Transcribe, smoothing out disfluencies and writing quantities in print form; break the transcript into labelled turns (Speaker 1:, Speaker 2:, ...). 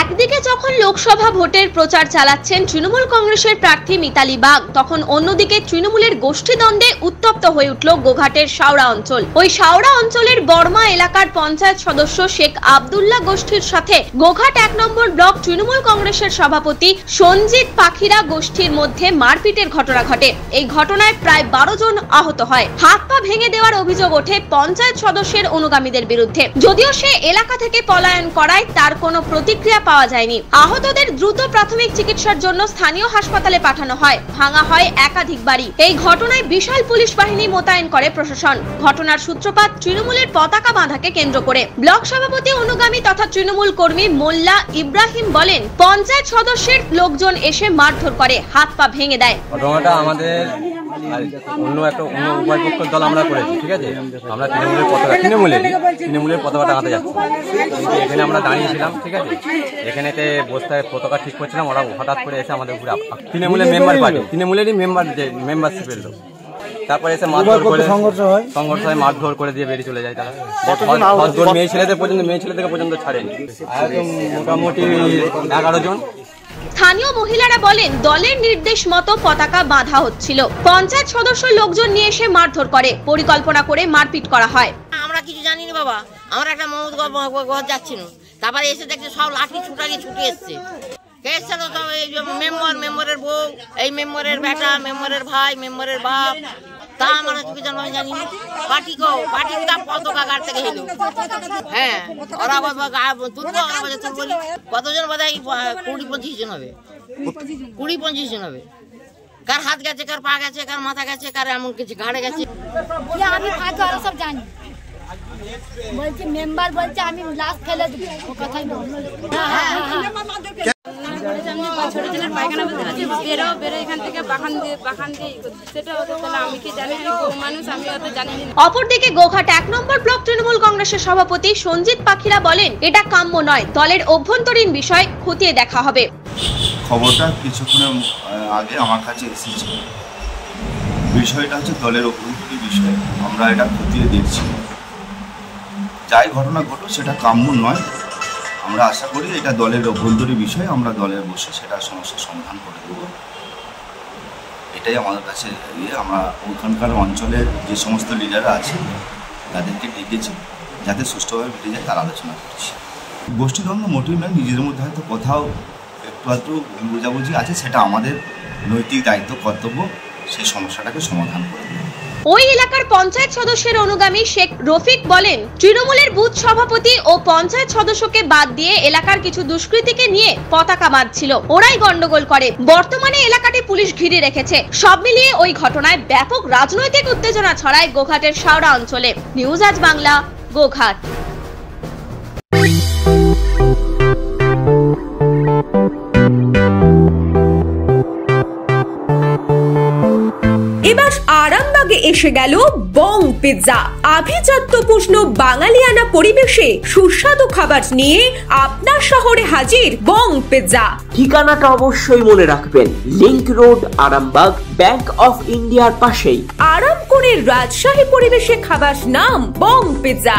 Speaker 1: একদিকে যখন লোকসভা ভোটের প্রচার চালাচ্ছেন তৃণমূল কংগ্রেসের প্রার্থী মিতালি বাগ, তখন অন্যদিকে তৃণমূলের গোষ্ঠীদ্বন্দ্বে উত্তপ্ত হয়ে উঠল গোঘাটের শাওড়া অঞ্চল। ওই শাওড়া অঞ্চলের বর্মা এলাকার পঞ্চায়েত সদস্য শেখ আব্দুল্লাহ গোষ্ঠীর সাথে গোঘাট ১ নম্বর ব্লক তৃণমূল কংগ্রেসের সভাপতি সঞ্জিত পাখিরা গোষ্ঠীর মধ্যে মারপিটের ঘটনা ঘটে। এই ঘটনায় প্রায় ১২ জন আহত হয়। হাত পা ভেঙে দেওয়ার অভিযোগ ওঠে পঞ্চায়েত সদস্যের অনুগামীদের বিরুদ্ধে। যদিও সে এলাকা থেকে পলায়ন করায় তার কোনো প্রতিক্রিয়া পাওয়া যায়নি। আহতদের দ্রুত প্রাথমিক চিকিৎসার জন্য স্থানীয় হাসপাতালে পাঠানো হয়। ভাঙা হয় একাধিক বাড়ি। এই ঘটনায় বিশাল পুলিশ বাহিনী মোতায়েন করে প্রশাসন। ঘটনার সূত্রপাত তৃণমূলের পতাকা বাঁধাকে কেন্দ্র করে। ব্লক সভাপতি অনুগামী তথা তৃণমূল কর্মী মোল্লা ইব্রাহিম বলেন, পঞ্চায়েত সদস্যের লোকজন এসে মারধর করে, হাত পা ভেঙে দেয়।
Speaker 2: ঘটনাটা আমাদের অন্য উভয়পক্ষের দল আমরা করেছি, ঠিক আছে। আমরা তৃণমূলের পতাকা টাঙাতে যাচ্ছি, কিন্তু এখানে আমরা দাঁড়িয়েছিলাম, ঠিক আছে। এখানেতে বস্তায় পতাকা ঠিক করছিলাম, ওরা হঠাৎ করে এসে আমাদের উপরে তৃণমূলের মেম্বার পার্টি, তৃণমূলেরই মেম্বারশিপের লোক। তারপরে এসে মারধর করে সংঘর্ষ হয়, মারধর করে দিয়ে বেরিয়ে চলে যায় তারা। মেয়ে ছেলেদের পর্যন্ত ছাড়েনি, মোটামুটি 11 জন।
Speaker 1: স্থানীয় মহিলারা বলেন, দলের নির্দেশ মতো পতাকা বাঁধা হচ্ছিল, পঞ্চায়েত সদস্য লোকজন নিয়ে এসে মারধর করে, পরিকল্পনা করে মারপিট করা হয়।
Speaker 3: আমরা কিছু জানি না বাবা, আমরা একটা মমতা ঘর যাচ্ছিল, তারপরে এসে দেখছে সব লাঠি ছুটে এসছে। মেম্বারের বউ, এই মেম্বারের বেটা, মেম্বারের ভাই, মেম্বারের বাপ, তা আমরা চোখে জানি পার্টি পতাকা গাড় থেকে হেলো। হ্যাঁ, ওরা কতজন বোধ হয় 20-25 জন হবে, 20-25 জন হবে। কার হাত গেছে, কার পা গেছে, কার মাথা গেছে, কার এমন কিছু ঘাড়ে গেছে।
Speaker 4: আমি সব জানি, বলছি মেম্বার বলছে আমি লাশ ফেলে দেবো, ও কথাই বলছে।
Speaker 1: অপরদিকে গোঘাট ১ নম্বর ব্লক তৃণমূল কংগ্রেসের সভাপতি সঞ্জিত পাখিরা বলেন, এটা কাম্য নয়, দলের অভ্যন্তরীণ বিষয় খতিয়ে দেখা হবে।
Speaker 5: খবরটা কিছুক্ষণ আগে আমার কাছে এসেছে। বিষয়টা হচ্ছে দলের অভ্যন্তরীণ বিষয়, আমরা এটা খতিয়ে দেখছি। যাই ঘটনা ঘটুক সেটা কাম্য নয়। আমরা আশা করি এটা দলের অভ্যন্তরীণ বিষয়, আমরা দলের বসে সেটা সমস্যার সমাধান করে দেব। এটাই আমাদের কাছে আমরা ওখানকার অঞ্চলের যে সমস্ত লিডাররা আছে তাদেরকে ডেকেছি, যাতে সুষ্ঠুভাবে মিটে যায় তার আলোচনা করছি। গোষ্ঠীদ্বন্দ্ব মোটেই নয়, নিজেদের মধ্যে হয়তো কোথাও একটু ভুল বোঝাবুঝি আছে, সেটা আমাদের নৈতিক দায়িত্ব, কর্তব্য সেই সমস্যাটাকে সমাধান করে দেব।
Speaker 1: ওই এলাকার পঞ্চায়েত সদস্যের অনুগামী শেখ রফিক বলেন, তৃণমূলের বুথ সভাপতি ও পঞ্চায়েত সদস্যকে বাদ দিয়ে এলাকার কিছু দুষ্কৃতীকে নিয়ে পতাকা বাঁধছিল, ওরাই গন্ডগোল করে। বর্তমানে এলাকাটি পুলিশ ঘিরে রেখেছে। সব মিলিয়ে ওই ঘটনায় ব্যাপক রাজনৈতিক উত্তেজনা ছড়ায় গোঘাটের শাওড়া অঞ্চলে। নিউজ আজ বাংলা, গোঘাট।
Speaker 6: এবার আরামবাগে এসে গেল বং পিৎজা। আভিজাত্যপূর্ণ বাঙালিয়ানা পরিবেশে সুস্বাদু খাবার নিয়ে আপনার শহরে হাজির বং পিৎজা।
Speaker 7: ঠিকানাটা অবশ্যই মনে রাখবেন, link road, Arambagh, bank of ইন্ডিয়ার পাশেই।
Speaker 6: আরাম করে রাজশাহী পরিবেশে খাবার নাম বং পিৎজা।